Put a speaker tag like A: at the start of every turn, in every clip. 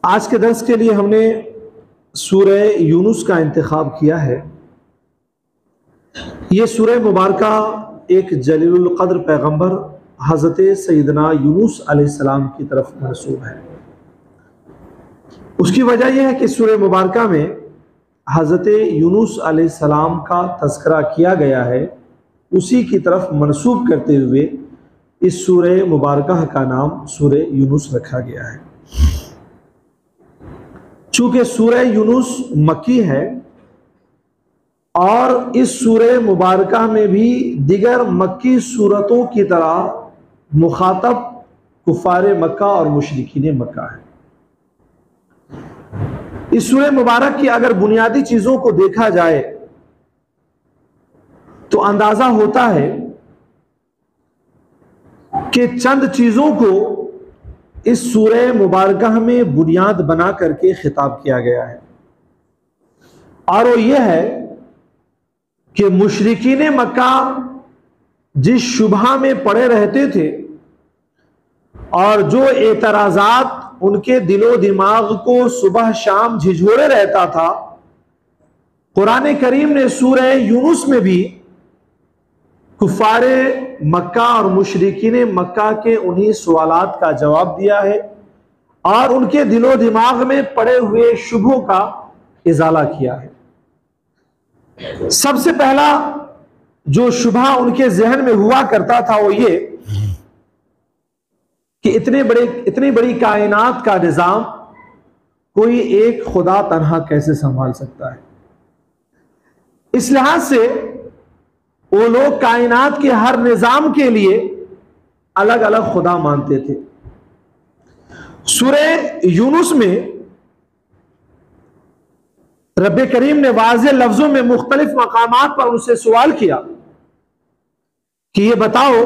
A: आज के दर्स के लिए हमने सूरह यूनुस का इंतखाब किया है। ये सूरह मुबारका एक जलीलुल क़द्र पैगंबर हज़रत सैयदना यूनुस अलैहिस्सलाम की तरफ मंसूब है। उसकी वजह यह है कि सूरह मुबारका में हज़रत यूनुस अलैहिस्सलाम का तज़किरा किया गया है, उसी की तरफ मंसूब करते हुए इस सूरह मुबारका का नाम सूरह यूनुस रखा गया है। चूंकि सूरह यूनुस मक्की है और इस सूरह मुबारका में भी दिगर मक्की सूरतों की तरह मुखातब कुफारे मक्का और मुशरिकीन मक्का है। इस सूरह मुबारक की अगर बुनियादी चीजों को देखा जाए तो अंदाजा होता है कि चंद चीजों को इस सूरह मुबारका में बुनियाद बना करके खिताब किया गया है, और वो ये है कि मुशरिकीन मक्का जिस शुबहा में पड़े रहते थे और जो एतराजात उनके दिलो दिमाग को सुबह शाम झिझोड़े रहता था, कुरान करीम ने सूरह यूनुस में भी कुफारे मक्का और मुशरिकीन मक्का के उन्हीं सवालात का जवाब दिया है और उनके दिलो दिमाग में पड़े हुए शुभों का इजाला किया है। सबसे पहला जो शुबहा उनके जहन में हुआ करता था वो ये कि इतनी बड़ी कायनात का निजाम कोई एक खुदा तन्हा कैसे संभाल सकता है। इस लिहाज से वो लोग कायनात के हर निजाम के लिए अलग अलग खुदा मानते थे। सूरह यूनुस में रब्बे करीम ने वाज़ेह लफ्जों में मुख्तलिफ मकामात पर उनसे सवाल किया कि ये बताओ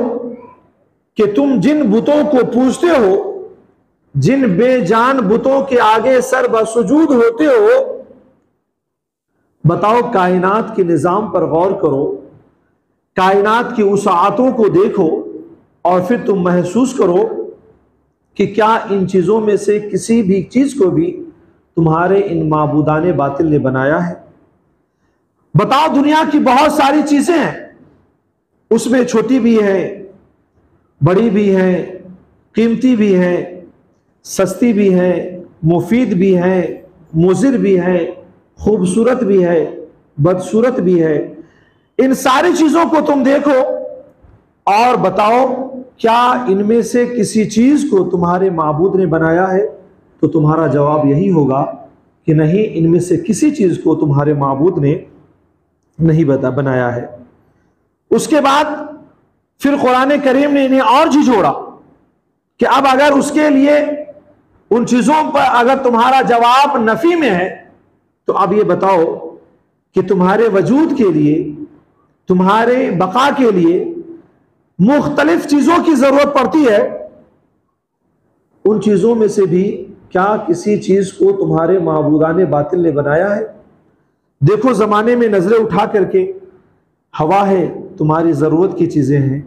A: कि तुम जिन बुतों को पूजते हो, जिन बेजान बुतों के आगे सर बसुजूद होते हो, बताओ कायनात के निजाम पर गौर करो, कायनात की वसाअतों को देखो और फिर तुम महसूस करो कि क्या इन चीजों में से किसी भी चीज को भी तुम्हारे इन माबूदाने बातिल ने बनाया है। बताओ दुनिया की बहुत सारी चीजें हैं, उसमें छोटी भी है, बड़ी भी है, कीमती भी है, सस्ती भी है, मुफीद भी है, मुज़िर भी है, खूबसूरत भी है, बदसूरत भी है। इन सारी चीजों को तुम देखो और बताओ क्या इनमें से किसी चीज को तुम्हारे माबूद ने बनाया है। तो तुम्हारा जवाब यही होगा कि नहीं, इनमें से किसी चीज को तुम्हारे माबूद ने नहीं बनाया है। उसके बाद फिर कुरान करीम ने इन्हें और झिझोड़ा कि अब अगर उसके लिए उन चीजों पर अगर तुम्हारा जवाब नफी में है तो अब ये बताओ कि तुम्हारे वजूद के लिए, तुम्हारे बका के लिए मुख्तलिफ चीजों की जरूरत पड़ती है। उन चीजों में से भी क्या किसी चीज को तुम्हारे माबूदाने बातिल ने बनाया है। देखो जमाने में नजरें उठा करके, हवा है तुम्हारी जरूरत की चीजें हैं,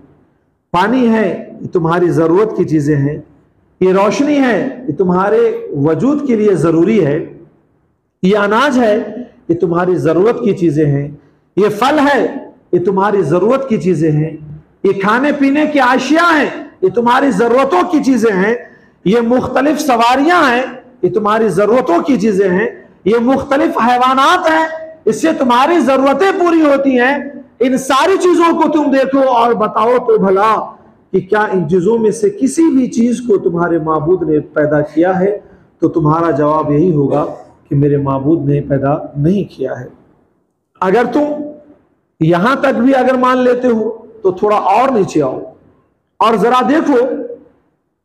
A: पानी है ये तुम्हारी जरूरत की चीजें हैं, ये रोशनी है ये तुम्हारे वजूद के लिए जरूरी है, ये अनाज है ये तुम्हारी जरूरत की चीजें हैं, ये फल है ये तुम्हारी जरूरत की चीजें हैं, ये खाने पीने की आशिया हैं ये तुम्हारी जरूरतों की चीजें हैं, ये मुख्तलिफ सवारियां हैं ये तुम्हारी जरूरतों की चीजें हैं, ये मुख्तलिफ हैवानात हैं इससे तुम्हारी जरूरतें पूरी होती हैं। इन सारी चीजों को तुम देखो और बताओ तो भला कि क्या इन चीजों में से किसी भी चीज को तुम्हारे माबूद ने पैदा किया है। तो तुम्हारा जवाब यही होगा कि मेरे माबूद ने पैदा नहीं किया है। अगर तुम यहां तक भी अगर मान लेते हो तो थोड़ा और नीचे आओ और जरा देखो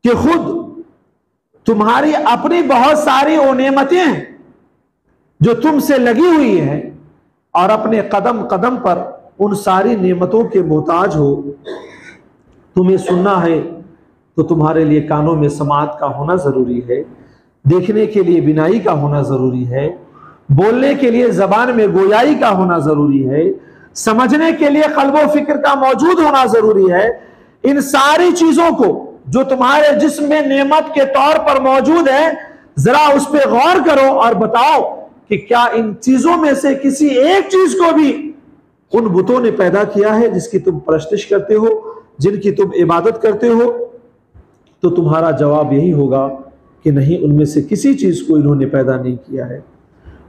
A: कि खुद तुम्हारी अपनी बहुत सारी वो नेमतें हैं जो तुमसे लगी हुई हैं और अपने कदम कदम पर उन सारी नेमतों के मोहताज हो। तुम्हें सुनना है तो तुम्हारे लिए कानों में समात का होना जरूरी है, देखने के लिए बिनाई का होना जरूरी है, बोलने के लिए जबान में गोयाई का होना जरूरी है, समझने के लिए कल्बो फिक्र का मौजूद होना जरूरी है। इन सारी चीजों को जो तुम्हारे जिस्म में नेमत के तौर पर मौजूद है, जरा उस पर गौर करो और बताओ कि क्या इन चीजों में से किसी एक चीज को भी उन बुतों ने पैदा किया है जिसकी तुम परस्तिश करते हो, जिनकी तुम इबादत करते हो? तो तुम्हारा जवाब यही होगा कि नहीं, उनमें से किसी चीज को इन्होंने पैदा नहीं किया है।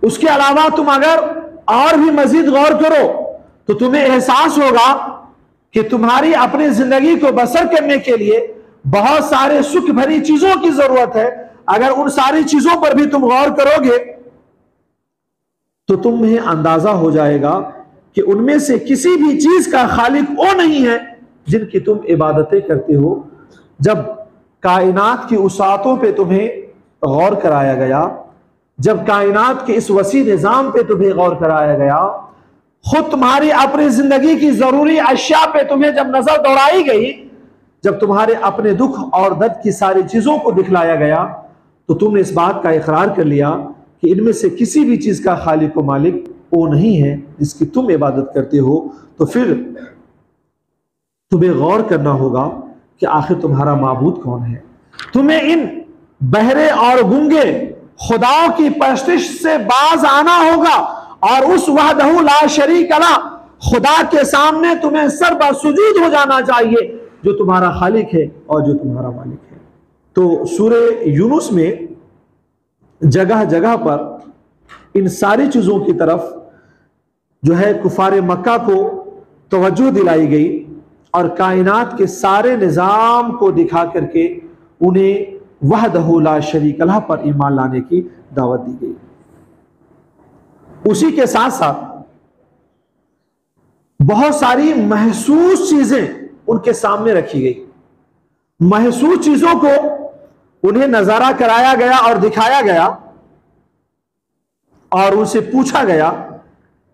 A: उसके अलावा तुम अगर और भी मजीद गौर करो तो तुम्हें एहसास होगा कि तुम्हारी अपनी जिंदगी को बसर करने के लिए बहुत सारे सुख भरी चीजों की जरूरत है। अगर उन सारी चीजों पर भी तुम गौर करोगे तो तुम्हें अंदाजा हो जाएगा कि उनमें से किसी भी चीज का खालिक वो नहीं है जिनकी तुम इबादतें करते हो। जब कायनात की उसातों पे तुम्हें गौर कराया गया, जब कायनात के इस वसी निजाम पे तुम्हें गौर कराया गया, खुद तुम्हारी अपनी जिंदगी की जरूरी अशिया पे तुम्हें जब नजर दौड़ाई गई, जब तुम्हारे अपने दुख और दर्द की सारी चीजों को दिखलाया गया, तो तुमने इस बात का इकरार कर लिया कि इनमें से किसी भी चीज का खालिक व मालिक वो नहीं है जिसकी तुम इबादत करते हो। तो फिर तुम्हें गौर करना होगा कि आखिर तुम्हारा माबूद कौन है। तुम्हें इन बहरे और गूंगे खुदाओं की परस्तिश से बाज आना होगा और उस वहदहू ला शरीक ला खुदा के सामने तुम्हें सर्वसुजूद हो जाना चाहिए, जो तुम्हारा खालिक है और जो तुम्हारा मालिक है। तो सूरह यूनुस में जगह जगह पर इन सारी चीजों की तरफ जो है कुफारे मक्का को तवज्जो दिलाई गई और कायनात के सारे निजाम को दिखा करके उन्हें वहदहू ला शरीक लह पर ईमान लाने की दावत दी गई। उसी के साथ साथ बहुत सारी महसूस चीजें उनके सामने रखी गई। महसूस चीजों को उन्हें नजारा कराया गया और दिखाया गया और उनसे पूछा गया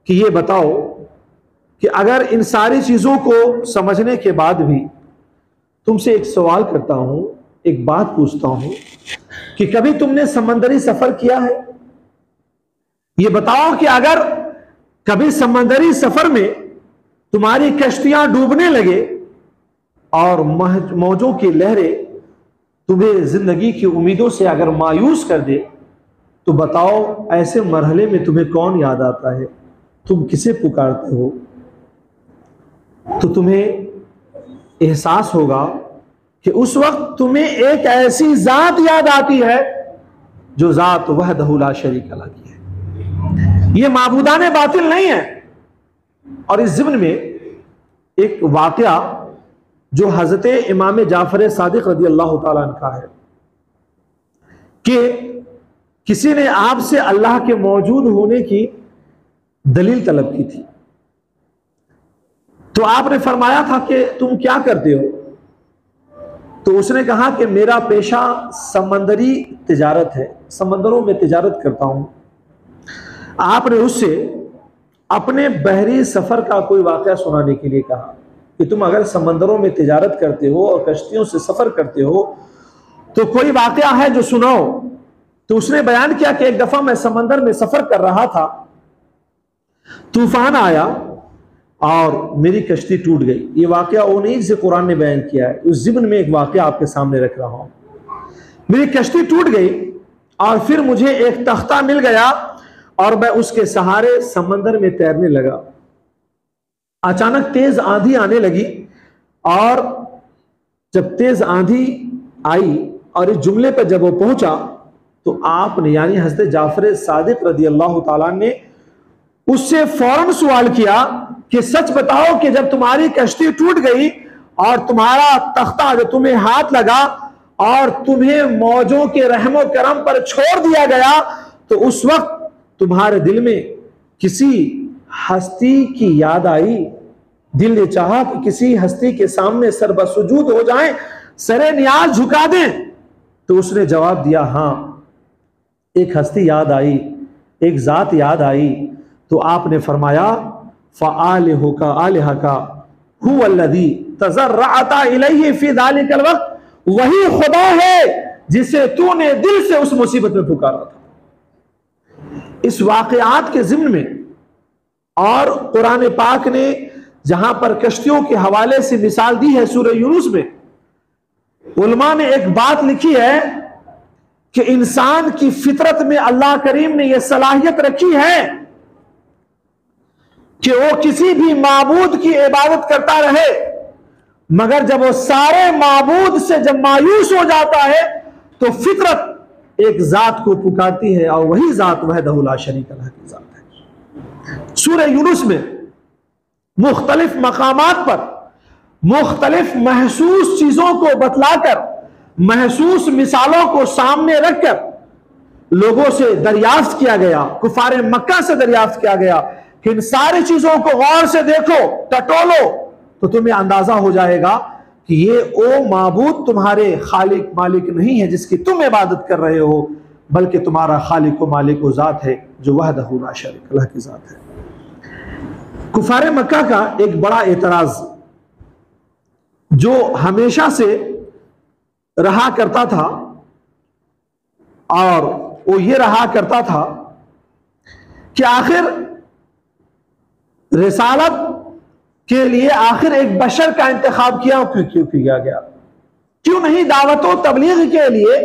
A: कि ये बताओ कि अगर इन सारी चीजों को समझने के बाद भी तुमसे एक सवाल करता हूं, एक बात पूछता हूं कि कभी तुमने समंदरी सफर किया है? ये बताओ कि अगर कभी समंदरी सफर में तुम्हारी कश्तियां डूबने लगे और मौजों की लहरें तुम्हें जिंदगी की उम्मीदों से अगर मायूस कर दे, तो बताओ ऐसे मरहले में तुम्हें कौन याद आता है? तुम किसे पुकारते हो? तो तुम्हें एहसास होगा कि उस वक्त तुम्हें एक ऐसी जात याद आती है जो जात वहदहू ला शरीक लह की है। ये माबूदाने बातिल नहीं है। और इस ज़िम्न में एक वाकया जो हजरत इमाम जाफर सादिक रज़ी अल्लाह ताला अन्हु का है कि किसी ने आपसे अल्लाह के मौजूद होने की दलील तलब की थी। तो आपने फरमाया था कि तुम क्या करते हो? तो उसने कहा कि मेरा पेशा समंदरी तिजारत है, समंदरों में तिजारत करता हूं। आपने उससे अपने बहरी सफर का कोई वाकया सुनाने के लिए कहा कि तुम अगर समंदरों में तिजारत करते हो और कश्तियों से सफर करते हो तो कोई वाकया है जो सुनाओ। तो उसने बयान किया कि एक दफा मैं समंदर में सफर कर रहा था, तूफान आया और मेरी कश्ती टूट गई। ये वाकया वो नहीं जिसे कुरान ने बयान किया है, उस ज़िम्न में एक वाकया आपके सामने रख रहा हूं। मेरी कश्ती टूट गई और फिर मुझे एक तख्ता मिल गया और मैं उसके सहारे समंदर में तैरने लगा। अचानक तेज आंधी आने लगी और जब तेज आंधी आई और इस जुमले पर जब वो पहुंचा तो आपने यानी हज़रत जाफर सादिक रज़ी अल्लाह ताला ने उससे फौरन सवाल किया कि सच बताओ कि जब तुम्हारी कश्ती टूट गई और तुम्हारा तख्ता जो तुम्हें हाथ लगा और तुम्हें मौजों के रहमो करम पर छोड़ दिया गया, तो उस वक्त तुम्हारे दिल में किसी हस्ती की याद आई? दिल ने चाहा कि किसी हस्ती के सामने सर्वसुजूद हो जाएं, सरे नियाज झुका दें? तो उसने जवाब दिया, हां, एक हस्ती याद आई, एक जात याद आई। तो आपने फरमाया फ़आलिहु का आलिहा हुवल्लज़ी तज़र्रअता इलैहि फ़ी ज़ालिकल वक्त, वही खुदा है जिसे तूने दिल से उस मुसीबत में पुकारा था। इस वाक़यात के ज़िम्न में और कुरान पाक ने जहां पर कश्तियों के हवाले से मिसाल दी है सूरह यूनुस में, उलमा ने एक बात लिखी है कि इंसान की फितरत में अल्लाह करीम ने यह सलाहियत रखी है कि वो किसी भी माबूद की इबादत करता रहे, मगर जब वो सारे माबूद से जब मायूस हो जाता है तो फितरत एक जात को पुकारती है और वही जात वहदहु ला शरीक लह की जात है। सूरह यूनुस में मुख्तलिफ मकामात पर मुख्तलिफ महसूस चीजों को बतलाकर, महसूस मिसालों को सामने रखकर लोगों से दरियाफ्त किया गया, कुफारे मक्का से दरियाफ्त किया गया कि इन सारी चीजों को गौर से देखो, टटोलो, तो तुम्हें अंदाजा हो जाएगा कि ये ओ माबूद तुम्हारे खालिक मालिक नहीं है जिसकी तुम इबादत कर रहे हो, बल्कि तुम्हारा खालिक व मालिक वो जात है जो वहदहु ला शरीक लह की जात है। कुफारे मक्का का एक बड़ा एतराज जो हमेशा से रहा करता था, और वो ये रहा करता था कि आखिर रिसालत के लिए आखिर एक बशर का इंतखाब क्यों किया गया? क्यों नहीं दावत व तबलीग के लिए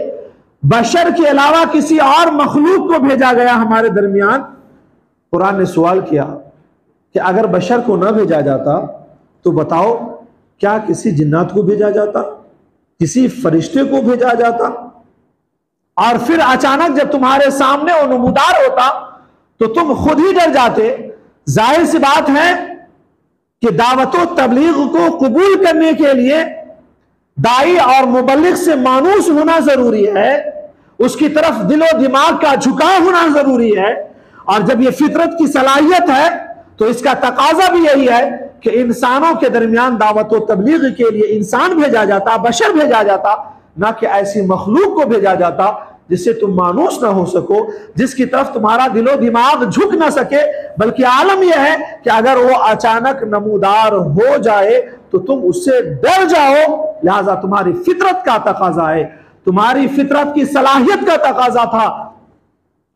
A: बशर के अलावा किसी और मखलूक को भेजा गया हमारे दरमियान? कुरान ने सवाल किया कि अगर बशर को ना भेजा जाता तो बताओ क्या किसी जिन्नात को भेजा जाता, किसी फरिश्ते को भेजा जाता? और फिर अचानक जब तुम्हारे सामने वो नमूदार होता तो तुम खुद ही डर जाते। जाहिर सी बात है कि दावत व तबलीग को कबूल करने के लिए दाई और मुबल्लिग से मानूस होना जरूरी है, उसकी तरफ दिलो दिमाग का झुकाव होना जरूरी है। और जब यह फितरत की सलाहियत है तो इसका तकाजा भी यही है कि इंसानों के दरमियान दावत व तबलीग के लिए इंसान भेजा जाता, बशर भेजा जाता, ना कि ऐसी मखलूक को भेजा जाता जिससे तुम मानूस ना हो सको, जिसकी तरफ तुम्हारा दिलो दिमाग झुक ना सके। बल्कि आलम यह है कि अगर वो अचानक नमूदार हो जाए तो तुम उससे डर जाओ। लिहाजा तुम्हारी फितरत का तकाजा है, तुम्हारी फितरत की सलाहियत का तकाजा था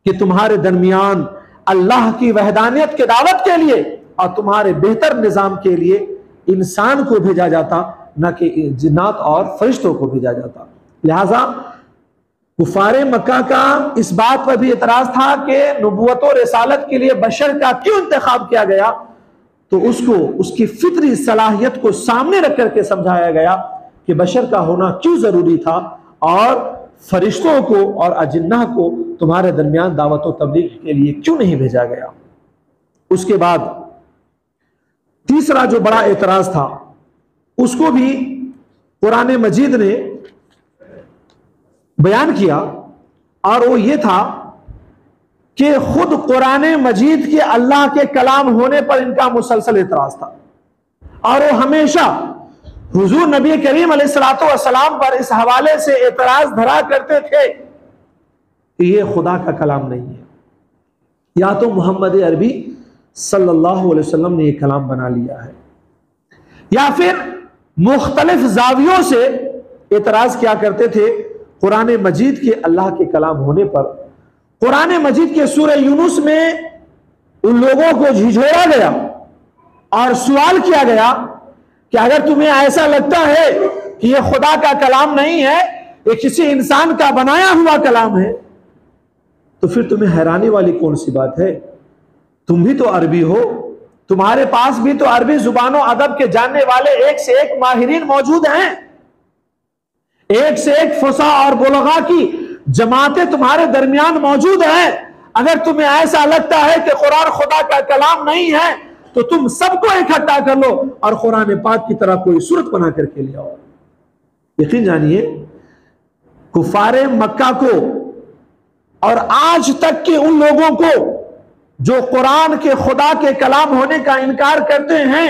A: कि तुम्हारे दरमियान अल्लाह की वहदानियत के दावत के लिए और तुम्हारे बेहतर निजाम के लिए इंसान को भेजा जाता, न कि जिन्नात और फरिश्तों को भेजा जाता। लिहाजा कुफारे मक्का का इस बात पर भी एतराज था कि नबूवत और रिसालत के लिए बशर का क्यों इंतखाब किया गया, तो उसको उसकी फितरी सलाहियत को सामने रख करके समझाया गया कि बशर का होना क्यों जरूरी था और फरिश्तों को और अजिन्ना को तुम्हारे दरमियान दावत व तबलीग के लिए क्यों नहीं भेजा गया। उसके बाद तीसरा जो बड़ा एतराज था उसको भी कुरान मजीद ने बयान किया, और वो ये था कि खुद कुरान मजीद के अल्लाह के कलाम होने पर इनका मुसलसल एतराज था। और वो हमेशा हुजूर नबी करीम अलैहिस्सलातु वस्सलाम पर इस हवाले से एतराज धरा करते थे कि ये खुदा का कलाम नहीं है, या तो मोहम्मद अरबी सल्लल्लाहु अलैहि वसल्लम ने यह कलाम बना लिया है, या फिर मुख्तलिफ जावियों से एतराज किया करते थे कुरान मजीद के अल्लाह के कलाम होने पर। कुरान मजीद के सूरह यूनुस में उन लोगों को झिझोड़ा गया और सवाल किया गया कि अगर तुम्हें ऐसा लगता है कि यह खुदा का कलाम नहीं है, ये किसी इंसान का बनाया हुआ कलाम है, तो फिर तुम्हें हैरानी वाली कौन सी बात है? तुम भी तो अरबी हो, तुम्हारे पास भी तो अरबी जुबानों अदब के जानने वाले एक से एक माहिरीन मौजूद हैं, एक से एक फुसा और बुलगा की जमातें तुम्हारे दरमियान मौजूद हैं। अगर तुम्हें ऐसा लगता है कि कुरान खुदा का कलाम नहीं है तो तुम सबको इकट्ठा कर लो और कुरान पाक की तरह कोई सूरत बना करके ले आओ। यकीन जानिए कुफारे मक्का को और आज तक के उन लोगों को जो कुरान के खुदा के कलाम होने का इनकार करते हैं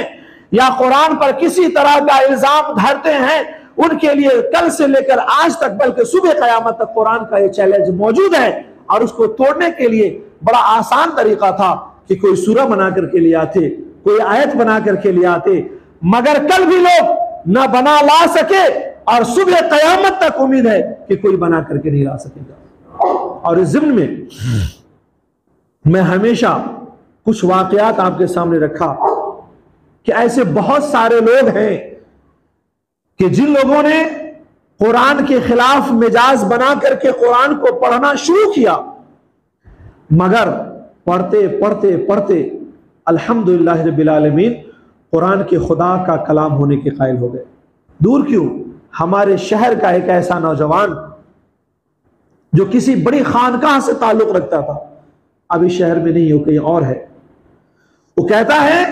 A: या कुरान पर किसी तरह का इल्जाम धरते हैं, उनके लिए कल से लेकर आज तक बल्कि सुबह क़यामत तक कुरान का ये चैलेंज मौजूद है। और उसको तोड़ने के लिए बड़ा आसान तरीका था कि कोई सूरा बना करके ले आते, कोई आयत बना करके ले आते, मगर कल भी लोग न बना ला सके और सुबह क़यामत तक उम्मीद है कि कोई बना करके नहीं ला सकेगा। और इस ज़िम्न में मैं हमेशा कुछ वाकयात आपके सामने रखा कि ऐसे बहुत सारे लोग हैं कि जिन लोगों ने कुरान के खिलाफ मिजाज बना करके कुरान को पढ़ना शुरू किया, मगर पढ़ते पढ़ते पढ़ते अल्हम्दुलिल्लाह रब्बिल आलमीन कुरान के खुदा का कलाम होने के कायल हो गए। दूर क्यों, हमारे शहर का एक ऐसा नौजवान जो किसी बड़ी खानकाह से ताल्लुक रखता था, अभी शहर में नहीं हो, कहीं और है, वो कहता है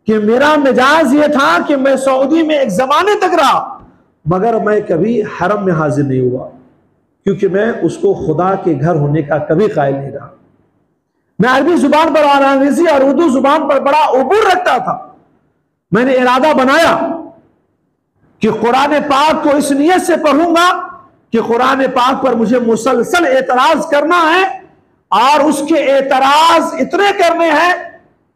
A: कि मेरा मिजाज ये था कि मैं सऊदी में एक जमाने तक रहा, मगर मैं कभी हरम में हाजिर नहीं हुआ, क्योंकि मैं उसको खुदा के घर होने का कभी कायल नहीं रहा। मैं अरबी जुबान पर और अंग्रेजी और उर्दू जुबान पर बड़ा उबूर रखता था। मैंने इरादा बनाया कि कुरान पाक को इस नियत से पढ़ूंगा कि कुरान पाक पर मुझे मुसलसल एतराज करना है, और उसके एतराज इतने करने हैं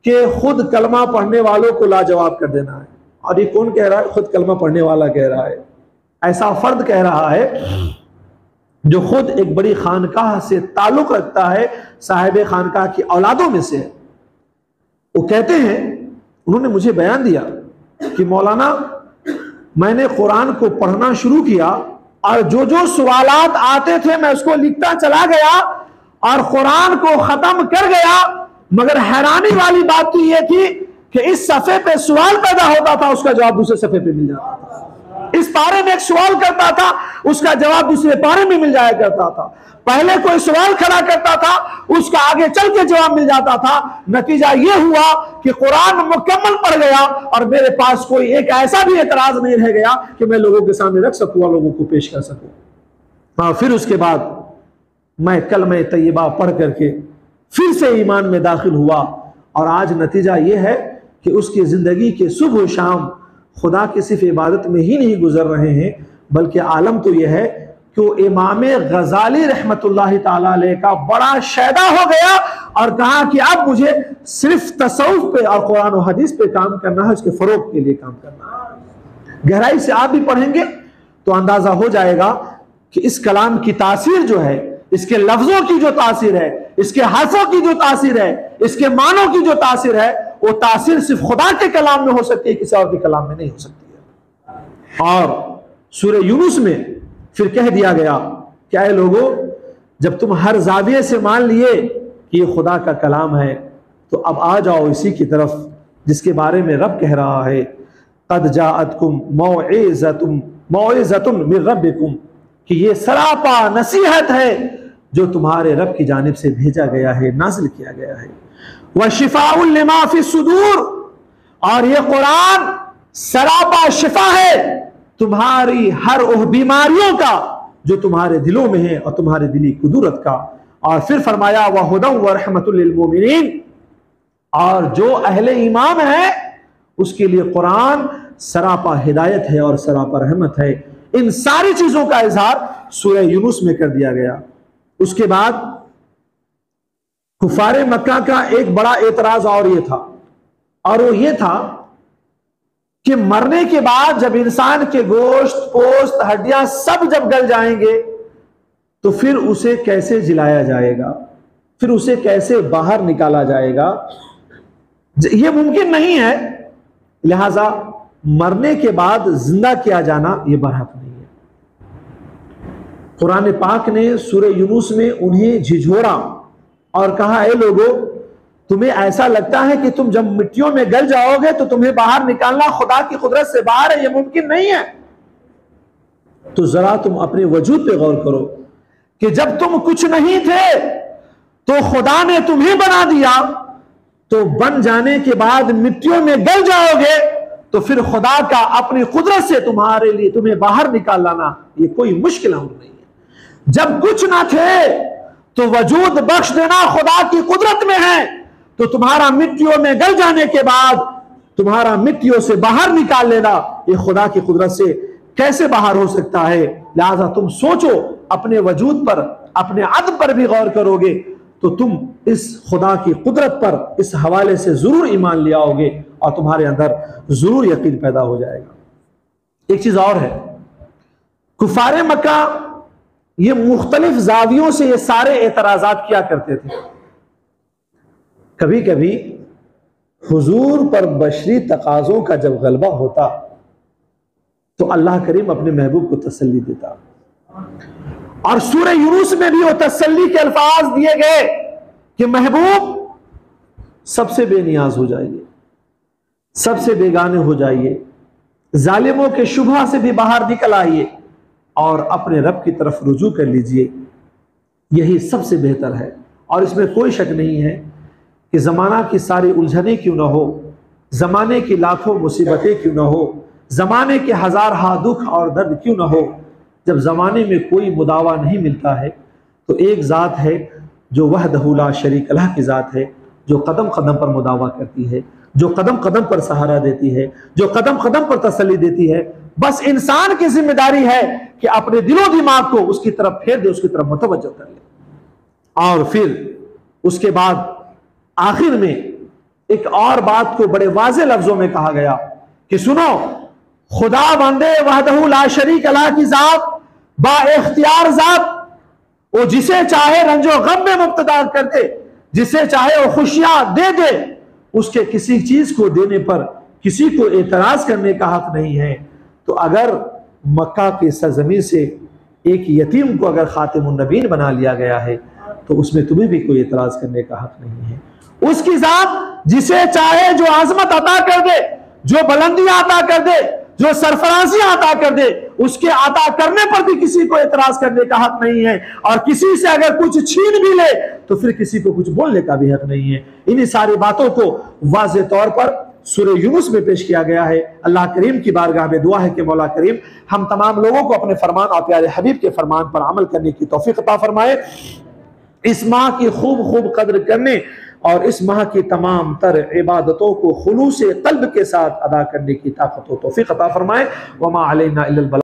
A: कि खुद कलमा पढ़ने वालों को लाजवाब कर देना है। और ये कौन कह रहा है? खुद कलमा पढ़ने वाला कह रहा है। ऐसा फर्द कह रहा है जो खुद एक बड़ी खानकाह से ताल्लुक रखता है, साहिब खानकाह की औलादों में से है। वो कहते हैं, उन्होंने मुझे बयान दिया कि मौलाना, मैंने कुरान को पढ़ना शुरू किया और जो जो सवालात आते थे मैं उसको लिखता चला गया और कुरान को खत्म कर गया, मगर हैरानी वाली बात तो यह थी कि इस सफे पे सवाल पैदा होता था, उसका जवाब दूसरे सफे पे मिल जाता था। इस पारे में एक सवाल करता था, उसका जवाब दूसरे पारे में मिल जाया करता था। पहले कोई सवाल खड़ा करता था, उसका आगे चल के जवाब मिल जाता था। नतीजा यह हुआ कि कुरान मुकम्मल पढ़ गया और मेरे पास कोई एक ऐसा भी एतराज नहीं रह गया कि मैं लोगों के सामने रख सकूं और लोगों को पेश कर सकूं। हाँ, फिर उसके बाद मैं कलमे तैयबा पढ़ करके फिर से ईमान में दाखिल हुआ, और आज नतीजा यह है कि उसकी जिंदगी के सुबह शाम खुदा की सिर्फ इबादत में ही नहीं गुजर रहे हैं, बल्कि आलम तो यह है कि वो इमाम गजाली रहमतुल्लाहि ताला अलैह का बड़ा शैदा हो गया और कहा कि अब मुझे सिर्फ तसव्वुफ पे और कुरान और हदीस पे काम करना है, उसके फरोग के लिए काम करना है। गहराई से आप भी पढ़ेंगे तो अंदाजा हो जाएगा कि इस कलाम की तासीर जो है, इसके लफ्जों की जो तासीर है, इसके हर्फों की जो तासीर है, इसके मानों की जो तासीर है, वो तासीर सिर्फ खुदा के कलाम में हो सकती है, किसी और के कलाम में नहीं हो सकती है। और सूरह यूनुस में फिर कह दिया गया, क्या है लोगों, जब तुम हर जाविये से मान लिए कि ये खुदा का कलाम है, तो अब आ जाओ इसी की तरफ जिसके बारे में रब कह रहा है, कद जाअतकुम मौइज़तुन मिन रब्बिकुम, कि ये सरापा नसीहत है जो तुम्हारे रब की जानिब से भेजा गया है, नाजिल किया गया है। व शिफाउल लिमा फी सुदूर, और ये कुरान सरापा शिफा है तुम्हारी हर उह बीमारियों का जो तुम्हारे दिलों में है और तुम्हारे दिली कुदरत का। और फिर फरमाया व हुदन व रहमतुल लिल मोमिनीन, और जो अहले ईमान है उसके लिए कुरान सरापा हिदायत है और सरापा रहमत है। इन सारी चीजों का इजहार सूरह यूनुस में कर दिया गया। उसके बाद कुफारे मक्का का एक बड़ा एतराज और ये था, और वो ये था कि मरने के बाद जब इंसान के गोश्त, पोस्त, हड्डियां सब जब गल जाएंगे तो फिर उसे कैसे जिलाया जाएगा, फिर उसे कैसे बाहर निकाला जाएगा। यह मुमकिन नहीं है, लिहाजा मरने के बाद जिंदा किया जाना यह बरहक नहीं है। कुरान पाक ने सूरह यूनुस में उन्हें झिझोड़ा और कहा, ए लोगों, तुम्हें ऐसा लगता है कि तुम जब मिट्टियों में गल जाओगे तो तुम्हें बाहर निकालना खुदा की कुदरत से बाहर है, यह मुमकिन नहीं है। तो जरा तुम अपने वजूद पे गौर करो कि जब तुम कुछ नहीं थे तो खुदा ने तुम्हें बना दिया, तो बन जाने के बाद मिट्टियों में गल जाओगे तो फिर खुदा का अपनी कुदरत से तुम्हारे लिए तुम्हें बाहर निकाल लाना ये कोई मुश्किल अमर नहीं है। जब कुछ ना थे तो वजूद बख्श देना खुदा की कुदरत में है, तो तुम्हारा मिट्टियों में गल जाने के बाद तुम्हारा मिट्टियों से बाहर निकाल लेना ये खुदा की कुदरत से कैसे बाहर हो सकता है। लिहाजा तुम सोचो, अपने वजूद पर, अपने अदब पर भी गौर करोगे तो तुम इस खुदा की कुदरत पर इस हवाले से जरूर ईमान ले आओगे और तुम्हारे अंदर जरूर यकीन पैदा हो जाएगा। एक चीज और है, कुफारे मक्का ये मुख्तलिफ जावियों से ये सारे एतराजात किया करते थे। कभी कभी हुजूर पर बशरी तकाजों का जब गलबा होता तो अल्लाह करीम अपने महबूब को तसल्ली देता। और सूरह यूनुस में भी वो तसल्ली के अल्फाज दिए गए कि महबूब सबसे बेनियाज हो जाइए, सबसे बेगाने हो जाइए, जालिमों के शुबहा से भी बाहर निकल आइए और अपने रब की तरफ रुजू कर लीजिए। यही सबसे बेहतर है। और इसमें कोई शक नहीं है कि ज़माना की सारी उलझनें क्यों ना हो, ज़माने की लाखों मुसीबतें क्यों ना हो, ज़माने के हजार हा दुख और दर्द क्यों ना हो, जब ज़माने में कोई मुदावा नहीं मिलता है तो एक ज़ात है जो वहदहू ला शरीक लह की ज़ात है, जो कदम कदम पर मुदावा करती है, जो कदम कदम पर सहारा देती है, जो कदम कदम पर तसल्ली देती है। बस इंसान की जिम्मेदारी है कि अपने दिलो दिमाग को उसकी तरफ फेर दे, उसकी तरफ मुतवज्जो कर ले। और फिर उसके बाद आखिर में एक और बात को बड़े वाज़े लफ्जों में कहा गया कि सुनो, खुदा बंदे वहदहू ला शरीक लह की ज़ात, बा इख्तियार ज़ात, वो जिसे चाहे रंजो गम में मुब्तदा कर दे, जिसे चाहे वो खुशियां दे दे, उसके किसी चीज को देने पर किसी को एतराज करने का हक नहीं है। तो अगर मक्का की सरजमीन से एक यतीम को अगर खातिमुन नबीन बना लिया गया है तो उसमें तुम्हें भी कोई एतराज करने का हक नहीं है। उसकी जात जिसे चाहे जो आजमत अता कर दे, जो बुलंदियां अता कर दे, जो सरफराजियां अता कर दे, उसके अता करने पर भी किसी को एतराज करने का हक नहीं है। और किसी से अगर कुछ छीन भी ले तो फिर किसी को कुछ बोलने का भी हक नहीं है। इन्हीं सारी बातों को वाज़े तौर पर सूरह यूनुस में पेश किया गया है। अल्लाह करीम की बारगाह में दुआ है कि मौला करीम हम तमाम लोगों को अपने फरमान और प्यारे हबीब के फरमान पर अमल करने की तौफीक अता फरमाए। इस माह की खूब खूब कद्र करने और इस माह की तमाम तर इबादतों को खुलूस क़ल्ब के साथ अदा करने की ताक़त व तौफीक अता फरमाए। वमा अलैना इल्लल बलाग।